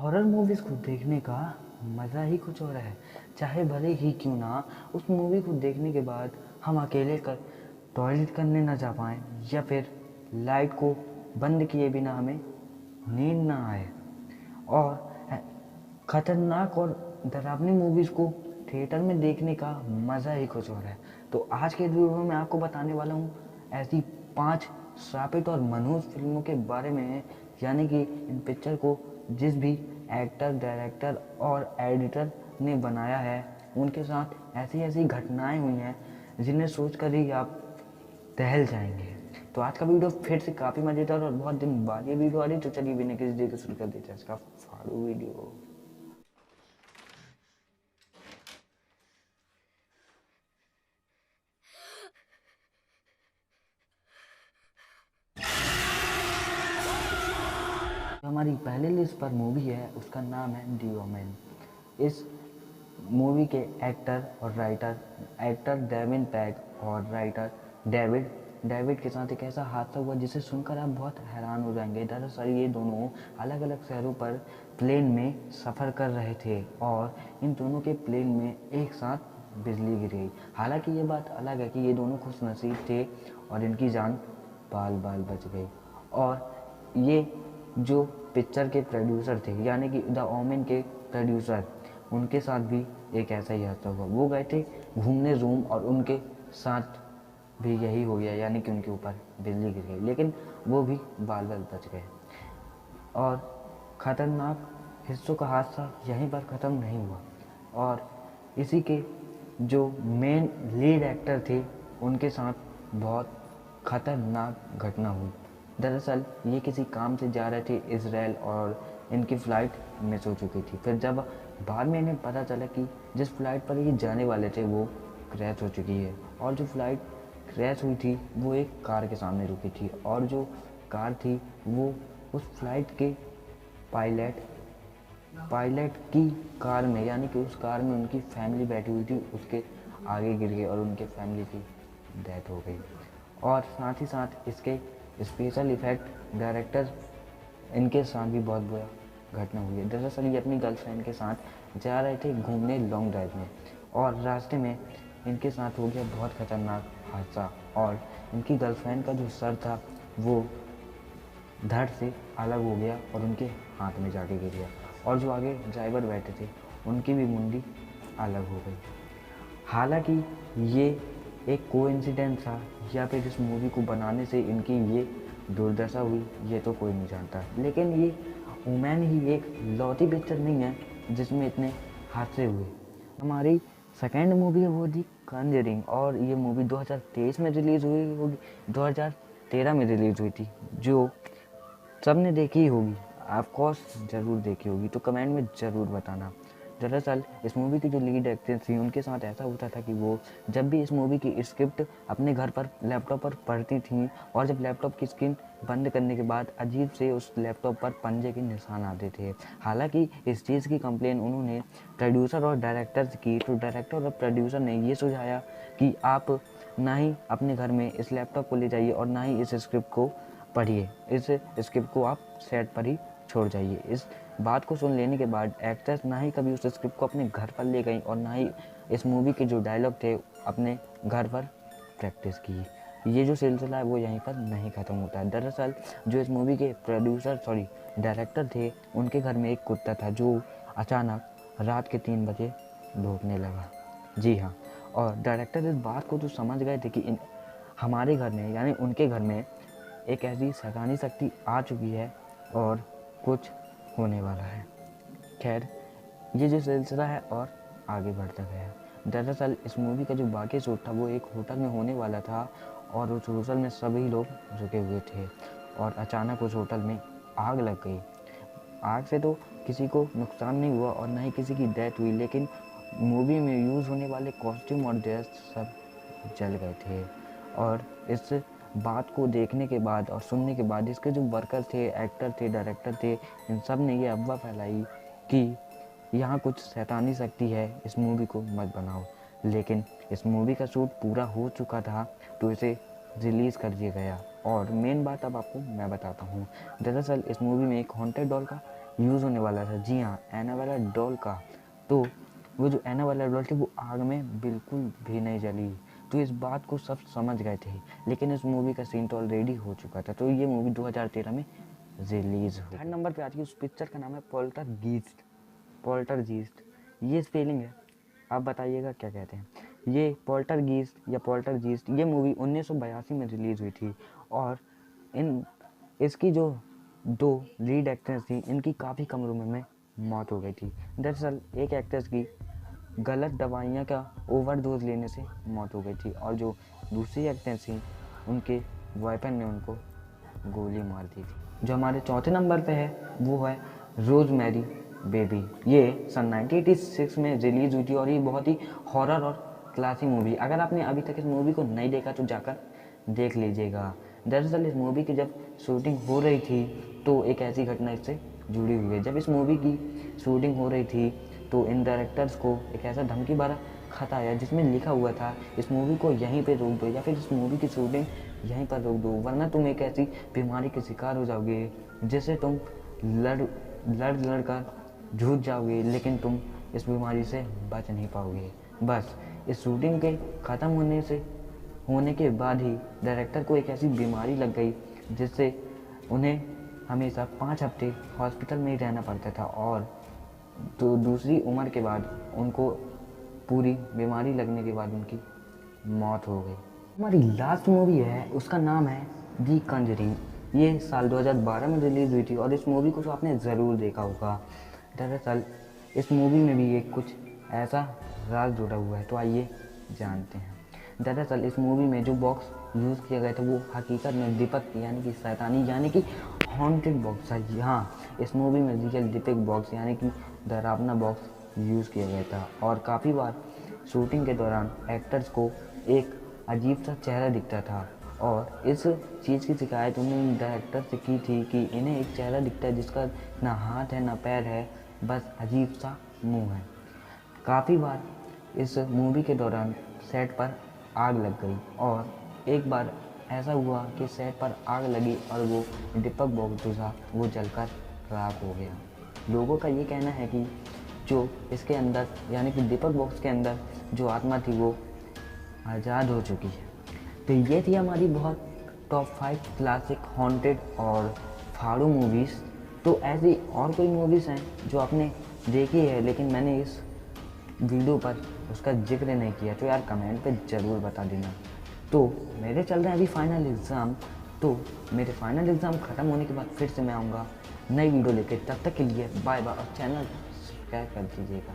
Horror movies को देखने का मज़ा ही कुछ और है। चाहे भले ही क्यों ना उस मूवी को देखने के बाद हम अकेले कर टॉयलेट करने ना जा पाएँ या फिर लाइट को बंद किए बिना हमें नींद ना आए। और ख़तरनाक और डरावनी मूवीज़ को थिएटर में देखने का मज़ा ही कुछ और है। तो आज के वीडियो में मैं आपको बताने वाला हूँ ऐसी 5 श्रापित और मनहूस फिल्मों के बारे में, यानी कि इन पिक्चर को जिस भी एक्टर, डायरेक्टर और एडिटर ने बनाया है उनके साथ ऐसी ऐसी घटनाएं हुई हैं जिन्हें सोचकर ही आप टहल जाएंगे। तो आज का वीडियो फिर से काफ़ी मज़ेदार और बहुत दिन बाद ये वीडियो आ रही, तो चलिए बिना किसी देर के शुरू कर देते हैं इसका फाड़ू वीडियो। जो हमारी पहले लिस्ट पर मूवी है उसका नाम है दी ओमेन। इस मूवी के एक्टर डेविन पैग और राइटर डेविड के साथ एक ऐसा हादसा हुआ जिसे सुनकर आप बहुत हैरान हो जाएंगे। दरअसल ये दोनों अलग अलग शहरों पर प्लेन में सफ़र कर रहे थे और इन दोनों के प्लेन में एक साथ बिजली गिर गई। हालांकि ये बात अलग है कि ये दोनों खुशनसीब थे और इनकी जान बाल बाल बच गई। और ये जो पिक्चर के प्रोड्यूसर थे, यानी कि द ओमेन के प्रोड्यूसर, उनके साथ भी एक ऐसा ही हादसा हुआ। वो गए थे घूमने रूम और उनके साथ भी यही हो गया, यानी कि उनके ऊपर बिजली गिर गई, लेकिन वो भी बाल बाल बच गए। और ख़तरनाक हिस्सों का हादसा यहीं पर ख़त्म नहीं हुआ और इसी के जो मेन लीड एक्टर थे उनके साथ बहुत ख़तरनाक घटना हुई। दरअसल ये किसी काम से जा रहे थे इज़राइल और इनकी फ़्लाइट मिस हो चुकी थी। फिर जब बाद में इन्हें पता चला कि जिस फ़्लाइट पर ये जाने वाले थे वो क्रैश हो चुकी है और जो फ़्लाइट क्रैश हुई थी वो एक कार के सामने रुकी थी और जो कार थी वो उस फ्लाइट के पायलट पायलट की कार में, यानी कि उस कार में उनकी फैमिली बैठी हुई थी, उसके आगे गिर गई और उनके फैमिली की डेथ हो गई। और साथ ही साथ इसके स्पेशल इफ़ेक्ट डायरेक्टर, इनके साथ भी बहुत बुरा घटना हुई है। दरअसल ये अपनी गर्लफ्रेंड के साथ जा रहे थे घूमने लॉन्ग ड्राइव में और रास्ते में इनके साथ हो गया बहुत ख़तरनाक हादसा और इनकी गर्लफ्रेंड का जो सर था वो धड़ से अलग हो गया और उनके हाथ में जाके गिर गया और जो आगे ड्राइवर बैठे थे उनकी भी मुंडी अलग हो गई। हालांकि ये एक कोइंसिडेंस था या फिर इस मूवी को बनाने से इनकी ये दुर्दशा हुई ये तो कोई नहीं जानता, लेकिन ये वुमेन ही एक लौती पिक्चर नहीं है जिसमें इतने हादसे हुए। हमारी सेकेंड मूवी है वो थी कॉन्जरिंग और ये मूवी 2023 में रिलीज़ हुई होगी, 2013 में रिलीज़ हुई थी, जो सबने देखी ही होगी, ऑफ कोर्स ज़रूर देखी होगी, तो कमेंट में ज़रूर बताना। दरअसल इस मूवी की जो लीड एक्ट्रेस थी उनके साथ ऐसा होता था कि वो जब भी इस मूवी की स्क्रिप्ट अपने घर पर लैपटॉप पर पढ़ती थी और जब लैपटॉप की स्क्रीन बंद करने के बाद अजीब से उस लैपटॉप पर पंजे के निशान आते थे। हालांकि इस चीज़ की कंप्लेन उन्होंने प्रोड्यूसर और डायरेक्टर से की, तो डायरेक्टर और प्रोड्यूसर ने ये सुझाया कि आप ना ही अपने घर में इस लैपटॉप को ले जाइए और ना ही इस स्क्रिप्ट को पढ़िए, इस स्क्रिप्ट को आप सेट पर ही छोड़ जाइए। इस बात को सुन लेने के बाद एक्ट्रेस ना ही कभी उस स्क्रिप्ट को अपने घर पर ले गई और ना ही इस मूवी के जो डायलॉग थे अपने घर पर प्रैक्टिस की। ये जो सिलसिला है वो यहीं पर नहीं ख़त्म होता है। दरअसल जो इस मूवी के डायरेक्टर थे उनके घर में एक कुत्ता था जो अचानक रात के 3 बजे भौंकने लगा। जी हाँ, और डायरेक्टर इस बात को तो समझ गए थे कि हमारे घर में, यानी उनके घर में, एक ऐसी शैतानी शक्ति आ चुकी है और कुछ होने वाला है। खैर, ये जो सिलसिला है और आगे बढ़ता गया। दरअसल इस मूवी का जो बाकी शूट था वो एक होटल में होने वाला था और उस होटल में सभी लोग रुके हुए थे और अचानक उस होटल में आग लग गई। आग से तो किसी को नुकसान नहीं हुआ और ना ही किसी की डेथ हुई, लेकिन मूवी में यूज़ होने वाले कॉस्ट्यूम और ड्रेस सब जल गए थे। और इस बात को देखने के बाद और सुनने के बाद इसके जो वर्कर थे, एक्टर थे, डायरेक्टर थे, इन सब ने ये अफवाह फैलाई कि यहाँ कुछ शैतानी शक्ति है, इस मूवी को मत बनाओ। लेकिन इस मूवी का शूट पूरा हो चुका था तो इसे रिलीज़ कर दिया गया। और मेन बात अब आपको मैं बताता हूँ। दरअसल इस मूवी में एक हॉन्टेड डॉल का यूज़ होने वाला था, जी हाँ, एनाबेला डॉल का। तो वो जो एनाबेला डॉल थी वो आग में बिल्कुल भी नहीं जली। तो इस बात को सब समझ गए थे, लेकिन इस मूवी का सीन तो ऑलरेडी हो चुका था। तो ये मूवी 2013 में रिलीज़ हो। थर्ड नंबर पे आती है, उस पिक्चर का नाम है पोल्टरगीस्ट। पोल्टरगीस्ट, ये स्पेलिंग है, आप बताइएगा क्या कहते हैं। ये पोल्टरगीस्ट या पोल्टरगीस्ट ये मूवी 1982 में रिलीज़ हुई थी। और इसकी जो दो लीड एक्ट्रेस थी, इनकी काफ़ी कम उम्र में मौत हो गई थी। दरअसल एक एक्ट्रेस की गलत दवाइयाँ का ओवरडोज लेने से मौत हो गई थी, और जो दूसरी एक्ट्रेस थी उनके बॉयफ्रेंड ने उनको गोली मार दी थी। जो हमारे चौथे नंबर पे है वो है रोज़मेरी बेबी। ये सन 1986 में रिलीज़ हुई थी, और ये बहुत ही हॉरर और क्लासी मूवी। अगर आपने अभी तक इस मूवी को नहीं देखा तो जाकर देख लीजिएगा। दरअसल इस मूवी की जब शूटिंग हो रही थी तो एक ऐसी घटना इससे जुड़ी हुई है। जब इस मूवी की शूटिंग हो रही थी तो इन डायरेक्टर्स को एक ऐसा धमकी भरा खत आया जिसमें लिखा हुआ था, इस मूवी को यहीं पे रोक दो, या फिर इस मूवी की शूटिंग यहीं पर रोक दो, वरना तुम एक ऐसी बीमारी के शिकार हो जाओगे जिससे तुम लड़ कर जूझ जाओगे, लेकिन तुम इस बीमारी से बच नहीं पाओगे। बस इस शूटिंग के ख़त्म होने के बाद ही डायरेक्टर को एक ऐसी बीमारी लग गई जिससे उन्हें हमेशा 5 हफ्ते हॉस्पिटल में ही रहना पड़ता था, और तो दूसरी उम्र के बाद उनको पूरी बीमारी लगने के बाद उनकी मौत हो गई। हमारी लास्ट मूवी है, उसका नाम है दी कंजरिंग। ये साल 2012 में रिलीज़ हुई थी, और इस मूवी को तो आपने ज़रूर देखा होगा। दरअसल इस मूवी में भी एक कुछ ऐसा राज जुड़ा हुआ है, तो आइए जानते हैं। दरअसल इस मूवी में जो बॉक्स यूज़ किया गया था वो हकीकत में दीपक यानी कि शैतानी यानी कि हॉन्टेड बॉक्स है। हाँ, इस मूवी में रियल दीपक बॉक्स यानी कि डरावना बॉक्स यूज़ किया गया था, और काफ़ी बार शूटिंग के दौरान एक्टर्स को एक अजीब सा चेहरा दिखता था, और इस चीज़ की शिकायत उन्होंने डायरेक्टर से की थी कि इन्हें एक चेहरा दिखता है जिसका ना हाथ है ना पैर है, बस अजीब सा मुंह है। काफ़ी बार इस मूवी के दौरान सेट पर आग लग गई, और एक बार ऐसा हुआ कि सेट पर आग लगी और वो दीपक बॉक्स जो था वो जलकर राख हो गया। लोगों का ये कहना है कि जो इसके अंदर यानी कि दीपक बॉक्स के अंदर जो आत्मा थी वो आज़ाद हो चुकी है। तो ये थी हमारी बहुत टॉप 5 क्लासिक हॉन्टेड और फाड़ू मूवीज़। तो ऐसी और कोई मूवीज़ हैं जो आपने देखी है लेकिन मैंने इस वीडियो पर उसका जिक्र नहीं किया, तो यार कमेंट पे ज़रूर बता देना। तो मेरे चल रहे हैं अभी फाइनल एग्ज़ाम, तो मेरे फाइनल एग्ज़ाम ख़त्म होने के बाद फिर से मैं आऊँगा नई वीडियो लेके। तब तक के लिए बाय बाय, और चैनल सब्सक्राइब कर दीजिएगा।